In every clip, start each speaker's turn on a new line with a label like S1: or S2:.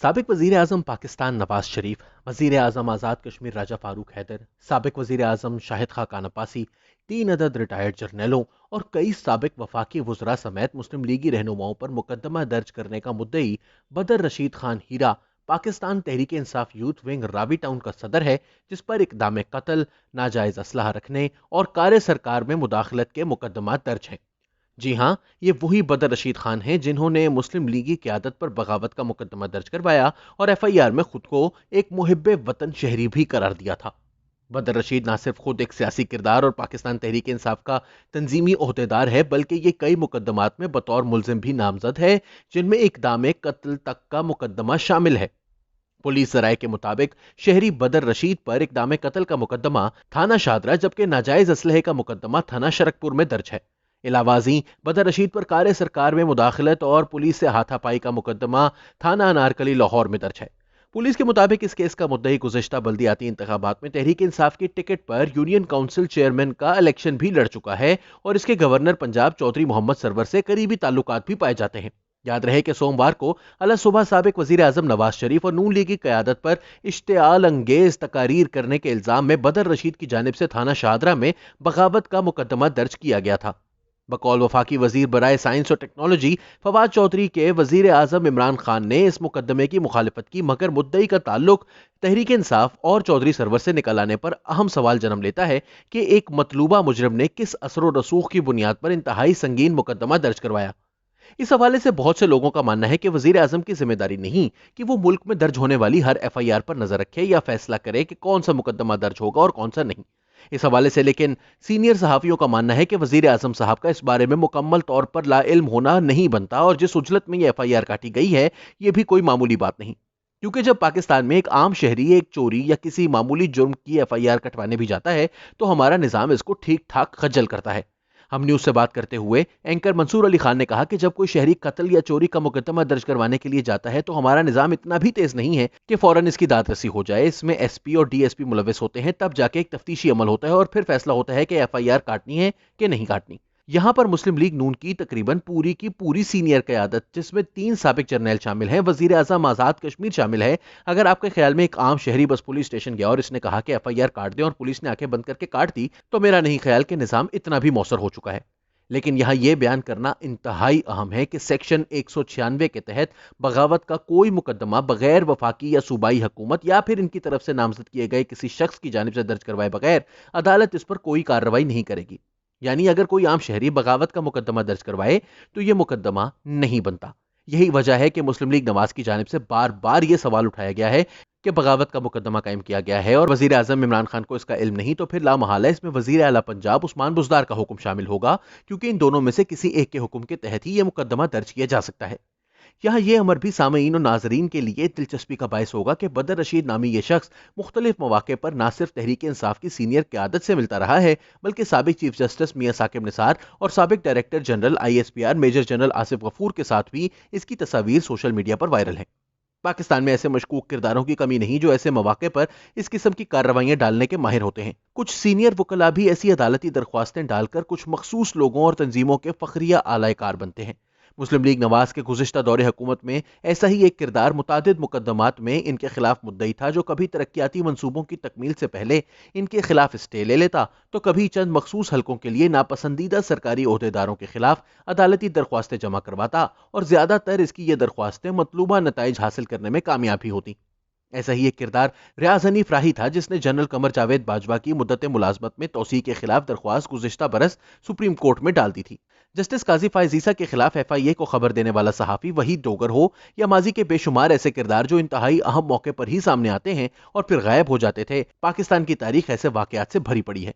S1: سابق وزیر اعظم پاکستان نواز شریف، وزیر اعظم آزاد کشمیر راجہ فاروق حیدر، سابق وزیر اعظم شاہد خاقان عباسی، 3 عدد ریٹائرڈ جرنیلوں اور کئی سابق وفاقی وزراء سمیت مسلم لیگی رہنماؤں پر مقدمہ درج کرنے کا مدعی بدر رشید خان ہیرا پاکستان تحریک انصاف یوتھ ونگ راوی ٹاؤن کا صدر ہے، جس پر اقدام قتل، ناجائز اسلحہ رکھنے اور کار سرکار میں مداخلت کے مقدمات درج ہیں۔ جی ہاں، یہ وہی بدر رشید خان ہیں جنہوں نے مسلم لیگی قیادت پر بغاوت کا مقدمہ درج کروایا اور ایف آئی آر میں خود کو ایک محب وطن شہری بھی قرار دیا تھا۔ بدر رشید نہ صرف خود ایک سیاسی کردار اور پاکستان تحریک انصاف کا تنظیمی عہدیدار ہے، بلکہ یہ کئی مقدمات میں بطور ملزم بھی نامزد ہے، جن میں اقدام قتل تک کا مقدمہ شامل ہے۔ پولیس ذرائع کے مطابق شہری بدر رشید پر اقدام قتل کا مقدمہ تھانہ شادرہ، جبکہ ناجائز اسلحے کا مقدمہ تھانہ شرکپور میں درج ہے۔ علاوہ ازیں بدر رشید پر کار سرکار میں مداخلت اور پولیس سے ہاتھا پائی کا مقدمہ تھانہ انارکلی لاہور میں درج ہے۔ پولیس کے مطابق اس کیس کا مدعی گزشتہ بلدیاتی انتخابات میں تحریک انصاف کی ٹکٹ پر یونین کونسل چیئرمین کا الیکشن بھی لڑ چکا ہے اور اس کے گورنر پنجاب چودھری محمد سرور سے قریبی تعلقات بھی پائے جاتے ہیں۔ یاد رہے کہ سوموار کو الہ صبح سابق وزیر اعظم نواز شریف اور نون لیگ کی قیادت پر اشتعال انگیز تقاریر کرنے کے الزام میں بدر رشید کی جانب سے تھانہ شادرہ میں بغاوت کا مقدمہ درج کیا گیا تھا۔ بقول وفاقی وزیر برائے سائنس اور ٹیکنالوجی فواد چودھری کے وزیر اعظم عمران خان نے اس مقدمے کی مخالفت کی، مگر مدعی کا تعلق تحریک انصاف اور چودھری سرور سے نکل آنے پر اہم سوال جنم لیتا ہے کہ ایک مطلوبہ مجرم نے کس اثر و رسوخ کی بنیاد پر انتہائی سنگین مقدمہ درج کروایا۔ اس حوالے سے بہت سے لوگوں کا ماننا ہے کہ وزیر اعظم کی ذمہ داری نہیں کہ وہ ملک میں درج ہونے والی ہر ایف آئی آر پر نظر رکھے یا فیصلہ کرے کہ کون سا مقدمہ درج ہوگا اور کون سا نہیں۔ اس حوالے سے لیکن سینئر صحافیوں کا ماننا ہے کہ وزیر اعظم صاحب کا اس بارے میں مکمل طور پر لا علم ہونا نہیں بنتا، اور جس اجلت میں یہ ایف آئی آر کاٹی گئی ہے یہ بھی کوئی معمولی بات نہیں، کیونکہ جب پاکستان میں ایک عام شہری ایک چوری یا کسی معمولی جرم کی ایف آئی آر کٹوانے بھی جاتا ہے تو ہمارا نظام اس کو ٹھیک ٹھاک خجل کرتا ہے۔ ہم نیوز سے بات کرتے ہوئے اینکر منصور علی خان نے کہا کہ جب کوئی شہری قتل یا چوری کا مقدمہ درج کروانے کے لیے جاتا ہے تو ہمارا نظام اتنا بھی تیز نہیں ہے کہ فوراً اس کی داد رسی ہو جائے۔ اس میں ایس پی اور ڈی ایس پی ملوث ہوتے ہیں، تب جا کے ایک تفتیشی عمل ہوتا ہے اور پھر فیصلہ ہوتا ہے کہ ایف آئی آر کاٹنی ہے کہ نہیں کاٹنی۔ یہاں پر مسلم لیگ نون کی تقریباً پوری کی پوری سینئر قیادت، جس میں 3 سابق جرنیل شامل ہیں، وزیر اعظم آزاد کشمیر شامل ہے، اگر آپ کے خیال میں ایک عام شہری بس پولیس اسٹیشن گیا اور اس نے کہا کہ ایف آئی آر کاٹ دیں اور پولیس نے آنکھیں بند کر کے کاٹ دی، تو میرا نہیں خیال کہ نظام اتنا بھی موثر ہو چکا ہے۔ لیکن یہاں یہ بیان کرنا انتہائی اہم ہے کہ سیکشن 196 کے تحت بغاوت کا کوئی مقدمہ بغیر وفاقی یا صوبائی حکومت یا پھر ان کی طرف سے نامزد کیے گئے کسی شخص کی جانب سے درج کروائے بغیر عدالت اس پر کوئی کارروائی نہیں کرے گی۔ یعنی اگر کوئی عام شہری بغاوت کا مقدمہ درج کروائے تو یہ مقدمہ نہیں بنتا۔ یہی وجہ ہے کہ مسلم لیگ نواز کی جانب سے بار بار یہ سوال اٹھایا گیا ہے کہ بغاوت کا مقدمہ قائم کیا گیا ہے اور وزیر اعظم عمران خان کو اس کا علم نہیں، تو پھر لامحالہ اس میں وزیر اعلیٰ پنجاب عثمان بزدار کا حکم شامل ہوگا، کیونکہ ان دونوں میں سے کسی ایک کے حکم کے تحت ہی یہ مقدمہ درج کیا جا سکتا ہے۔ یہاں یہ امر بھی سامعین و ناظرین کے لیے دلچسپی کا باعث ہوگا کہ بدر رشید نامی یہ شخص مختلف مواقع پر نہ صرف تحریک انصاف کی سینئر قیادت سے ملتا رہا ہے، بلکہ سابق چیف جسٹس میاں ثاقب نثار اور سابق director general I S P R major general Asif Ghafoor کے ساتھ بھی اس کی تصاویر سوشل میڈیا پر وائرل ہیں۔ پاکستان میں ایسے مشکوک کرداروں کی کمی نہیں جو ایسے مواقع پر اس قسم کی کارروائیاں ڈالنے کے ماہر ہوتے ہیں۔ کچھ سینئر وکلاء بھی ایسی عدالتی درخواستیں ڈال کر کچھ مخصوص لوگوں اور تنظیموں کے فخریہ اعلی کار بنتے ہیں۔ مسلم لیگ نواز کے گزشتہ دور حکومت میں ایسا ہی ایک کردار متعدد مقدمات میں ان کے خلاف مدعی تھا، جو کبھی ترقیاتی منصوبوں کی تکمیل سے پہلے ان کے خلاف اسٹے لے لیتا تو کبھی چند مخصوص حلقوں کے لیے ناپسندیدہ سرکاری عہدیداروں کے خلاف عدالتی درخواستیں جمع کرواتا، اور زیادہ تر اس کی یہ درخواستیں مطلوبہ نتائج حاصل کرنے میں کامیاب بھی ہوتی۔ ایسا ہی ایک کردار ریاض حنیف راہی تھا، جس نے جنرل قمر جاوید باجوہ کی مدت ملازمت میں توسیع کے خلاف درخواست گزشتہ برس سپریم کورٹ میں ڈال دی تھی۔ جسٹس قاضی فائز عیسیٰ کے خلاف ایف آئی اے کو خبر دینے والا صحافی وحید ڈوگر ہو یا ماضی کے بے شمار ایسے کردار جو انتہائی اہم موقع پر ہی سامنے آتے ہیں اور پھر غائب ہو جاتے تھے، پاکستان کی تاریخ ایسے واقعات سے بھری پڑی ہے۔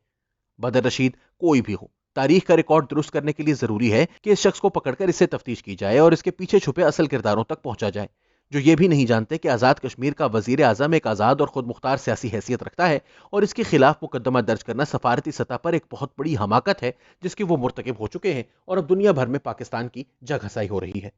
S1: بدر رشید کوئی بھی ہو، تاریخ کا ریکارڈ درست کرنے کے لیے ضروری ہے کہ اس شخص کو پکڑ کر اس سے تفتیش کی جائے اور اس کے پیچھے چھپے اصل کرداروں تک پہنچا جائے، جو یہ بھی نہیں جانتے کہ آزاد کشمیر کا وزیر اعظم ایک آزاد اور خود مختار سیاسی حیثیت رکھتا ہے اور اس کے خلاف مقدمہ درج کرنا سفارتی سطح پر ایک بہت بڑی حماقت ہے جس کی وہ مرتکب ہو چکے ہیں اور اب دنیا بھر میں پاکستان کی جگ ہنسائی ہو رہی ہے۔